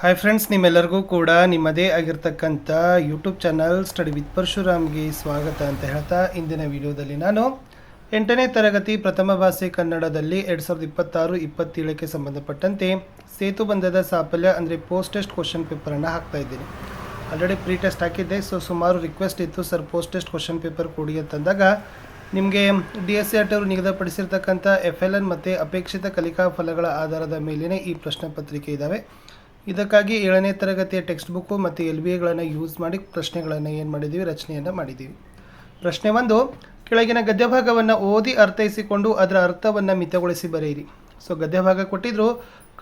Hi friends, ನಿಮ್ಮೆಲ್ಲರಿಗೂ ಕೂಡ ನಿಮ್ಮದೇ ಆಗಿರ್ತಕ್ಕಂಥ ಯೂಟ್ಯೂಬ್ ಚಾನಲ್ ಸ್ಟಡಿ ವಿತ್ ಪರಶುರಾಮ್ಗೆ ಸ್ವಾಗತ ಅಂತ ಹೇಳ್ತಾ ಇಂದಿನ ವಿಡಿಯೋದಲ್ಲಿ ನಾನು 8ನೇ ತರಗತಿ ಪ್ರಥಮ ಭಾಷೆ ಕನ್ನಡದಲ್ಲಿ 2026-27ಕ್ಕೆ ಸಂಬಂಧಪಟ್ಟಂತೆ ಸೇತುಬಂಧದ ಸಾಫಲ್ಯ ಅಂದರೆ ಪೋಸ್ಟ್ ಟೆಸ್ಟ್ ಕ್ವಶನ್ ಪೇಪರನ್ನು ಹಾಕ್ತಾ ಇದ್ದೀನಿ. ಆಲ್ರೆಡಿ ಪ್ರೀ ಟೆಸ್ಟ್ ಹಾಕಿದ್ದೆ. ಸುಮಾರು ರಿಕ್ವೆಸ್ಟ್ ಇತ್ತು, sir post test question paper ಕೊಡಿ ಅಂತಂದಾಗ ನಿಮಗೆ DSCRT ಅವರು ನಿಗದಿಪಡಿಸಿರ್ತಕ್ಕಂಥ FLN ಮತ್ತು ಅಪೇಕ್ಷಿತ ಕಲಿಕಾ ಫಲಗಳ ಆಧಾರದ ಮೇಲಿನ ಈ ಪ್ರಶ್ನೆ ಪತ್ರಿಕೆ ಇದ್ದಾವೆ. ಇದಕ್ಕಾಗಿ 7ನೇ ತರಗತಿಯ ಟೆಕ್ಸ್ಟ್ ಬುಕ್ಕು ಮತ್ತು LBAಗಳನ್ನು ಯೂಸ್ ಮಾಡಿ ಪ್ರಶ್ನೆಗಳನ್ನು ಏನು ಮಾಡಿದ್ದೀವಿ, ರಚನೆಯನ್ನು ಮಾಡಿದ್ದೀವಿ. ಪ್ರಶ್ನೆ 1, ಕೆಳಗಿನ ಗದ್ಯಭಾಗವನ್ನು ಓದಿ ಅರ್ಥೈಸಿಕೊಂಡು ಅದರ ಅರ್ಥವನ್ನು ಮಿತಗೊಳಿಸಿ ಬರೆಯಿರಿ. ಗದ್ಯಭಾಗ ಕೊಟ್ಟಿದ್ರು.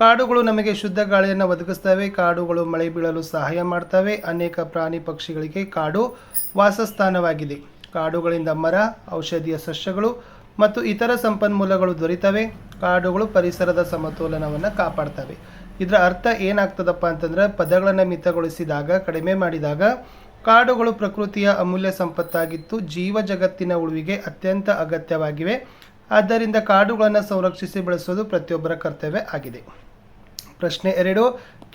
ಕಾಡುಗಳು ನಮಗೆ ಶುದ್ಧ ಗಾಳಿಯನ್ನು ಒದಗಿಸ್ತವೆ, ಕಾಡುಗಳು ಮಳೆ ಬೀಳಲು ಸಹಾಯ ಮಾಡ್ತವೆ, ಅನೇಕ ಪ್ರಾಣಿ ಪಕ್ಷಿಗಳಿಗೆ ಕಾಡು ವಾಸಸ್ಥಾನವಾಗಿದೆ, ಕಾಡುಗಳಿಂದ ಮರ, ಔಷಧೀಯ ಸಸ್ಯಗಳು ಮತ್ತು ಇತರ ಸಂಪನ್ಮೂಲಗಳು ದೊರೆತವೆ, ಕಾಡುಗಳು ಪರಿಸರದ ಸಮತೋಲನವನ್ನು ಕಾಪಾಡ್ತವೆ. ಇದರ ಅರ್ಥ ಏನಾಗ್ತದಪ್ಪ ಅಂತಂದ್ರೆ, ಪದಗಳನ್ನು ಮಿತಗೊಳಿಸಿದಾಗ, ಕಡಿಮೆ ಮಾಡಿದಾಗ ಕಾಡುಗಳು ಪ್ರಕೃತಿಯ ಅಮೂಲ್ಯ ಸಂಪತ್ತಾಗಿತ್ತು, ಜೀವ ಜಗತ್ತಿನ ಉಳಿವಿಗೆ ಅತ್ಯಂತ ಅಗತ್ಯವಾಗಿವೆ. ಆದ್ದರಿಂದ ಕಾಡುಗಳನ್ನು ಸಂರಕ್ಷಿಸಿ ಬೆಳೆಸೋದು ಪ್ರತಿಯೊಬ್ಬರ ಕರ್ತವ್ಯ ಆಗಿದೆ. ಪ್ರಶ್ನೆ 2,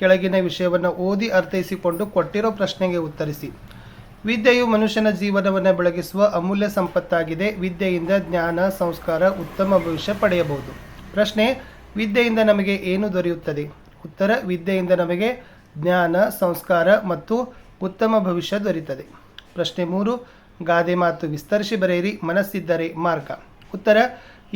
ಕೆಳಗಿನ ವಿಷಯವನ್ನು ಓದಿ ಅರ್ಥೈಸಿಕೊಂಡು ಕೊಟ್ಟಿರೋ ಪ್ರಶ್ನೆಗೆ ಉತ್ತರಿಸಿ. ವಿದ್ಯೆಯು ಮನುಷ್ಯನ ಜೀವನವನ್ನು ಬೆಳಗಿಸುವ ಅಮೂಲ್ಯ ಸಂಪತ್ತಾಗಿದೆ. ವಿದ್ಯೆಯಿಂದ ಜ್ಞಾನ, ಸಂಸ್ಕಾರ, ಉತ್ತಮ ಭವಿಷ್ಯ ಪಡೆಯಬಹುದು. ಪ್ರಶ್ನೆ, ವಿದ್ಯೆಯಿಂದ ನಮಗೆ ಏನು ದೊರೆಯುತ್ತದೆ? ಉತ್ತರ, ವಿದ್ಯೆಯಿಂದ ನಮಗೆ ಜ್ಞಾನ, ಸಂಸ್ಕಾರ ಮತ್ತು ಉತ್ತಮ ಭವಿಷ್ಯ ದೊರೆಯುತ್ತದೆ. ಪ್ರಶ್ನೆ 3, ಗಾದೆ ಮಾತು ವಿಸ್ತರಿಸಿ ಬರೆಯಿರಿ. ಮನಸ್ಸಿದ್ದರೆ ಮಾರ್ಗ. ಉತ್ತರ,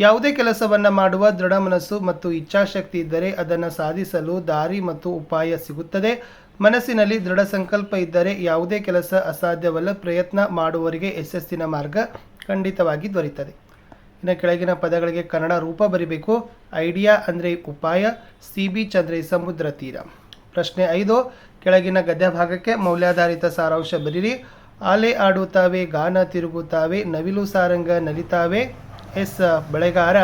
ಯಾವುದೇ ಕೆಲಸವನ್ನು ಮಾಡುವ ದೃಢ ಮನಸ್ಸು ಮತ್ತು ಇಚ್ಛಾಶಕ್ತಿ ಇದ್ದರೆ ಅದನ್ನು ಸಾಧಿಸಲು ದಾರಿ ಮತ್ತು ಉಪಾಯ ಸಿಗುತ್ತದೆ. ಮನಸ್ಸಿನಲ್ಲಿ ದೃಢ ಸಂಕಲ್ಪ ಇದ್ದರೆ ಯಾವುದೇ ಕೆಲಸ ಅಸಾಧ್ಯವಲ್ಲ. ಪ್ರಯತ್ನ ಮಾಡುವವರಿಗೆ ಯಶಸ್ಸಿನ ಮಾರ್ಗ ಖಂಡಿತವಾಗಿ ದೊರೆಯುತ್ತದೆ. ಇನ್ನು ಕೆಳಗಿನ ಪದಗಳಿಗೆ ಕನ್ನಡ ರೂಪ ಬರಿಬೇಕು. ಐಡಿಯಾ ಅಂದರೆ ಉಪಾಯ, ಸಿ ಬೀಚ್ ಅಂದರೆ ಸಮುದ್ರ ತೀರ. ಪ್ರಶ್ನೆ 5, ಕೆಳಗಿನ ಗದ್ಯ ಭಾಗಕ್ಕೆ ಮೌಲ್ಯಾಧಾರಿತ ಸಾರಾಂಶ ಬರೀರಿ. ಆಲೆ ಆಡುತ್ತಾವೆ, ಗಾನ ತಿರುಗುತ್ತಾವೆ, ನವಿಲು ಸಾರಂಗ ನಲಿತಾವೆ, ಬೆಳೆಗಾರ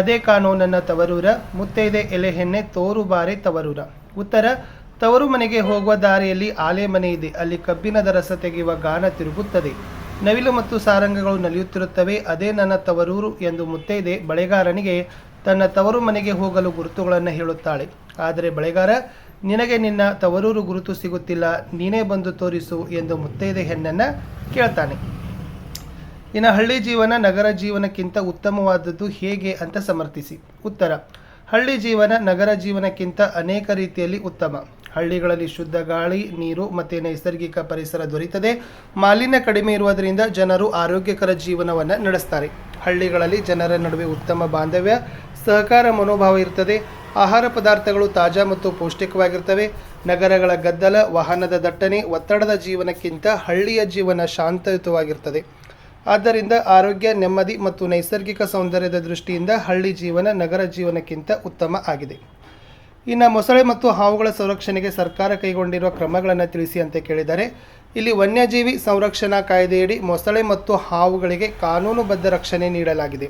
ಅದೇ ಕಾನೂನನ್ನ ತವರೂರ, ಮುತ್ತೈದೆ ಎಲೆ ಹೆಣ್ಣೆ ತೋರು ಬಾರೆ ತವರೂರ. ಉತ್ತರ, ತವರು ಮನೆಗೆ ಹೋಗುವ ದಾರಿಯಲ್ಲಿ ಆಲೆ ಮನೆ ಇದೆ, ಅಲ್ಲಿ ಕಬ್ಬಿಣದ ರಸ ತೆಗೆಯುವ ಗಾನ ತಿರುಗುತ್ತದೆ, ನವಿಲು ಮತ್ತು ಸಾರಂಗಗಳು ನಲಿಯುತ್ತಿರುತ್ತವೆ, ಅದೇ ನನ್ನ ತವರೂರು ಎಂದು ಮುತ್ತೈದೆ ಬಳೆಗಾರನಿಗೆ ತನ್ನ ತವರು ಮನೆಗೆ ಹೋಗಲು ಗುರುತುಗಳನ್ನು ಹೇಳುತ್ತಾಳೆ. ಆದರೆ ಬಳೆಗಾರ, ನಿನಗೆ ನಿನ್ನ ತವರೂರು ಗುರುತು ಸಿಗುತ್ತಿಲ್ಲ, ನೀನೇ ಬಂದು ತೋರಿಸು ಎಂದು ಮುತ್ತೈದೆ ಹೆಣ್ಣನ್ನು ಕೇಳ್ತಾನೆ. ಇನ್ನು ಹಳ್ಳಿ ಜೀವನ ನಗರ ಜೀವನಕ್ಕಿಂತ ಉತ್ತಮವಾದದ್ದು ಹೇಗೆ ಅಂತ ಸಮರ್ಥಿಸಿ. ಉತ್ತರ, ಹಳ್ಳಿ ಜೀವನ ನಗರ ಜೀವನಕ್ಕಿಂತ ಅನೇಕ ರೀತಿಯಲ್ಲಿ ಉತ್ತಮ. ಹಳ್ಳಿಗಳಲ್ಲಿ ಶುದ್ಧ ಗಾಳಿ, ನೀರು ಮತ್ತು ನೈಸರ್ಗಿಕ ಪರಿಸರ ದೊರೆಯುತ್ತದೆ. ಮಾಲಿನ್ಯ ಕಡಿಮೆ ಇರುವುದರಿಂದ ಜನರು ಆರೋಗ್ಯಕರ ಜೀವನವನ್ನು ನಡೆಸ್ತಾರೆ. ಹಳ್ಳಿಗಳಲ್ಲಿ ಜನರ ನಡುವೆ ಉತ್ತಮ ಬಾಂಧವ್ಯ, ಸಹಕಾರ ಮನೋಭಾವ ಇರ್ತದೆ. ಆಹಾರ ಪದಾರ್ಥಗಳು ತಾಜಾ ಮತ್ತು ಪೌಷ್ಟಿಕವಾಗಿರ್ತವೆ. ನಗರಗಳ ಗದ್ದಲ, ವಾಹನದ ದಟ್ಟಣೆ, ಒತ್ತಡದ ಜೀವನಕ್ಕಿಂತ ಹಳ್ಳಿಯ ಜೀವನ ಶಾಂತಯುತವಾಗಿರ್ತದೆ. ಆದ್ದರಿಂದ ಆರೋಗ್ಯ, ನೆಮ್ಮದಿ ಮತ್ತು ನೈಸರ್ಗಿಕ ಸೌಂದರ್ಯದ ದೃಷ್ಟಿಯಿಂದ ಹಳ್ಳಿ ಜೀವನ ನಗರ ಜೀವನಕ್ಕಿಂತ ಉತ್ತಮ ಆಗಿದೆ. ಇನ್ನು ಮೊಸಳೆ ಮತ್ತು ಹಾವುಗಳ ಸಂರಕ್ಷಣೆಗೆ ಸರ್ಕಾರ ಕೈಗೊಂಡಿರುವ ಕ್ರಮಗಳನ್ನು ತಿಳಿಸಿ ಅಂತ ಕೇಳಿದ್ದಾರೆ. ಇಲ್ಲಿ ವನ್ಯಜೀವಿ ಸಂರಕ್ಷಣಾ ಕಾಯ್ದೆಯಡಿ ಮೊಸಳೆ ಮತ್ತು ಹಾವುಗಳಿಗೆ ಕಾನೂನುಬದ್ಧ ರಕ್ಷಣೆ ನೀಡಲಾಗಿದೆ.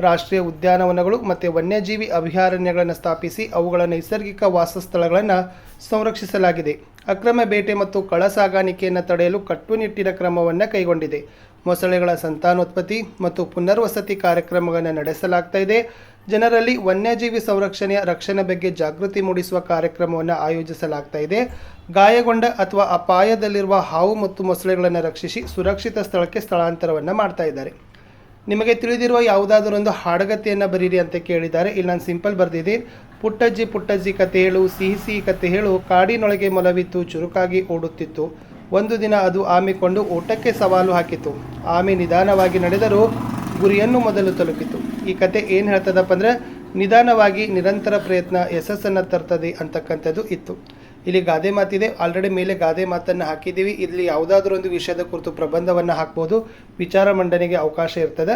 ರಾಷ್ಟ್ರೀಯ ಉದ್ಯಾನವನಗಳು ಮತ್ತು ವನ್ಯಜೀವಿ ಅಭಯಾರಣ್ಯಗಳನ್ನು ಸ್ಥಾಪಿಸಿ ಅವುಗಳ ನೈಸರ್ಗಿಕ ವಾಸಸ್ಥಳಗಳನ್ನು ಸಂರಕ್ಷಿಸಲಾಗಿದೆ. ಅಕ್ರಮ ಬೇಟೆ ಮತ್ತು ಕಳ್ಳ ಸಾಗಾಣಿಕೆಯನ್ನು ತಡೆಯಲು ಕಟ್ಟುನಿಟ್ಟಿನ ಕ್ರಮವನ್ನು ಕೈಗೊಂಡಿದೆ. ಮೊಸಳೆಗಳ ಸಂತಾನೋತ್ಪತ್ತಿ ಮತ್ತು ಪುನರ್ವಸತಿ ಕಾರ್ಯಕ್ರಮಗಳನ್ನು ನಡೆಸಲಾಗ್ತಾ ಇದೆ. ಜನರಲ್ಲಿ ವನ್ಯಜೀವಿ ಸಂರಕ್ಷಣೆಯ ರಕ್ಷಣೆ ಬಗ್ಗೆ ಜಾಗೃತಿ ಮೂಡಿಸುವ ಕಾರ್ಯಕ್ರಮವನ್ನು ಆಯೋಜಿಸಲಾಗ್ತಾ ಇದೆ. ಗಾಯಗೊಂಡ ಅಥವಾ ಅಪಾಯದಲ್ಲಿರುವ ಹಾವು ಮತ್ತು ಮೊಸಳೆಗಳನ್ನು ರಕ್ಷಿಸಿ ಸುರಕ್ಷಿತ ಸ್ಥಳಕ್ಕೆ ಸ್ಥಳಾಂತರವನ್ನು ಮಾಡ್ತಾ ಇದ್ದಾರೆ. ನಿಮಗೆ ತಿಳಿದಿರುವ ಯಾವುದಾದರೊಂದು ಹಾಡಗತೆಯನ್ನು ಬರೀರಿ ಅಂತ ಕೇಳಿದ್ದಾರೆ. ಇಲ್ಲಿ ನಾನು ಸಿಂಪಲ್ ಬರೆದಿದ್ದೀನಿ. ಪುಟ್ಟಜ್ಜಿ ಪುಟ್ಟಜ್ಜಿ ಕತೆ ಹೇಳು, ಸಿಹಿ ಸಿಹಿ ಕತೆ ಹೇಳು, ಕಾಡಿನೊಳಗೆ ಮೊಲವಿತ್ತು, ಚುರುಕಾಗಿ ಓಡುತ್ತಿತ್ತು. ಒಂದು ದಿನ ಅದು ಆಮೆ ಕೊಂಡು ಓಟಕ್ಕೆ ಸವಾಲು ಹಾಕಿತು. ಆಮೆ ನಿಧಾನವಾಗಿ ನಡೆದರೂ ಗುರಿಯನ್ನು ಮೊದಲು ತಲುಪಿತು. ಈ ಕತೆ ಏನು ಹೇಳ್ತದಪ್ಪ ಅಂದರೆ, ನಿಧಾನವಾಗಿ ನಿರಂತರ ಪ್ರಯತ್ನ ಯಶಸ್ಸನ್ನು ತರ್ತದೆ ಅಂತಕ್ಕಂಥದ್ದು ಇತ್ತು. ಇಲ್ಲಿ ಗಾದೆ ಮಾತಿದೆ. ಆಲ್ರೆಡಿ ಮೇಲೆ ಗಾದೆ ಮಾತನ್ನು ಹಾಕಿದ್ದೀವಿ. ಇಲ್ಲಿ ಯಾವುದಾದ್ರೂ ಒಂದು ವಿಷಯದ ಕುರಿತು ಪ್ರಬಂಧವನ್ನು ಹಾಕ್ಬೋದು. ವಿಚಾರ ಮಂಡನೆಗೆ ಅವಕಾಶ ಇರ್ತದೆ.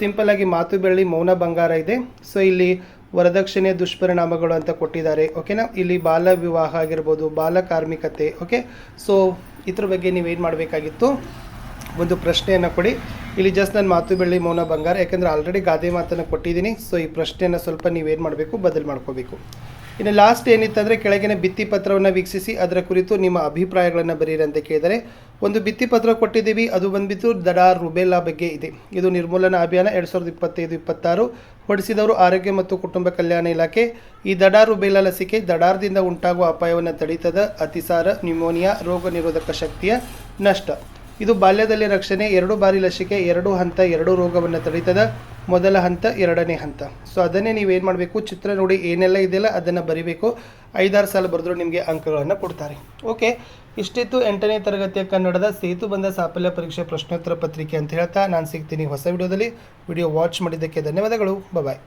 ಸಿಂಪಲ್ ಆಗಿ ಮಾತು ಬೆಳ್ಳಿ ಮೌನ ಬಂಗಾರ ಇದೆ. ಇಲ್ಲಿ ವರದಕ್ಷಿಣೆ ದುಷ್ಪರಿಣಾಮಗಳು ಅಂತ ಕೊಟ್ಟಿದ್ದಾರೆ. ಓಕೆನಾ. ಇಲ್ಲಿ ಬಾಲ ವಿವಾಹ ಆಗಿರ್ಬೋದು, ಬಾಲ ಕಾರ್ಮಿಕತೆ. ಓಕೆ. ಇದ್ರ ಬಗ್ಗೆ ನೀವೇನು ಮಾಡಬೇಕಾಗಿತ್ತು, ಒಂದು ಪ್ರಶ್ನೆಯನ್ನು ಕೊಡಿ. ಇಲ್ಲಿ ಜಸ್ಟ್ ನಾನು ಮಾತು ಬೆಳ್ಳಿ ಮೌನ ಬಂಗಾರ, ಯಾಕೆಂದರೆ ಆಲ್ರೆಡಿ ಗಾದೆ ಮಾತನ್ನು ಕೊಟ್ಟಿದ್ದೀನಿ. ಈ ಪ್ರಶ್ನೆಯನ್ನು ಸ್ವಲ್ಪ ನೀವೇನು ಮಾಡಬೇಕು, ಬದಲು ಮಾಡ್ಕೋಬೇಕು. ಇನ್ನು ಲಾಸ್ಟ್ ಏನಿತ್ತಂದರೆ, ಕೆಳಗಿನ ಭಿತ್ತಿ ಪತ್ರವನ್ನು ವೀಕ್ಷಿಸಿ ಅದರ ಕುರಿತು ನಿಮ್ಮ ಅಭಿಪ್ರಾಯಗಳನ್ನು ಬರೀರಿ ಅಂತ ಕೇಳಿದರೆ, ಒಂದು ಭಿತ್ತಿಪತ್ರ ಕೊಟ್ಟಿದ್ದೀವಿ, ಅದು ಬಂದುಬಿಟ್ಟು ದಡಾರ್ ರುಬೆಲ್ಲಾ ಬಗ್ಗೆ ಇದೆ. ಇದು ನಿರ್ಮೂಲನಾ ಅಭಿಯಾನ 2025-26 ಹೊರಡಿಸಿದವರು ಆರೋಗ್ಯ ಮತ್ತು ಕುಟುಂಬ ಕಲ್ಯಾಣ ಇಲಾಖೆ. ಈ ದಡಾರ್ ರುಬೆಲ್ಲಾ ಲಸಿಕೆ ದಡಾರದಿಂದ ಉಂಟಾಗುವ ಅಪಾಯವನ್ನು ತಡೀತದ. ಅತಿಸಾರ, ನ್ಯೂಮೋನಿಯಾ, ರೋಗ ನಿರೋಧಕ ಶಕ್ತಿಯ ನಷ್ಟ. ಇದು ಬಾಲ್ಯದಲ್ಲಿ ರಕ್ಷಣೆ, 2 ಬಾರಿ ಲಸಿಕೆ, 2 ಹಂತ, 2 ರೋಗವನ್ನು ತಡೀತದ. ಮೊದಲ ಹಂತ, 2ನೇ ಹಂತ. ಸೊ ಅದನ್ನೇ ನೀವೇನು ಮಾಡಬೇಕು, ಚಿತ್ರ ನೋಡಿ ಏನೆಲ್ಲ ಇದೆಯಲ್ಲ ಅದನ್ನು ಬರಿಬೇಕು. 5-6 ಸಾಲ ಬರೆದ್ರು ನಿಮಗೆ ಅಂಕಗಳನ್ನು ಕೊಡ್ತಾರೆ. ಓಕೆ, ಇಷ್ಟಿತ್ತು 8ನೇ ತರಗತಿಯ ಕನ್ನಡದ ಸೇತುಬಂಧ ಸಾಫಲ್ಯ ಪರೀಕ್ಷೆ ಪ್ರಶ್ನೋತ್ತರ ಪತ್ರಿಕೆ ಅಂತ ಹೇಳ್ತಾ ನಾನು ಸಿಗ್ತೀನಿ ಹೊಸ ವಿಡಿಯೋದಲ್ಲಿ. ವಿಡಿಯೋ ವಾಚ್ ಮಾಡಿದ್ದಕ್ಕೆ ಧನ್ಯವಾದಗಳು. ಬಾಯ್.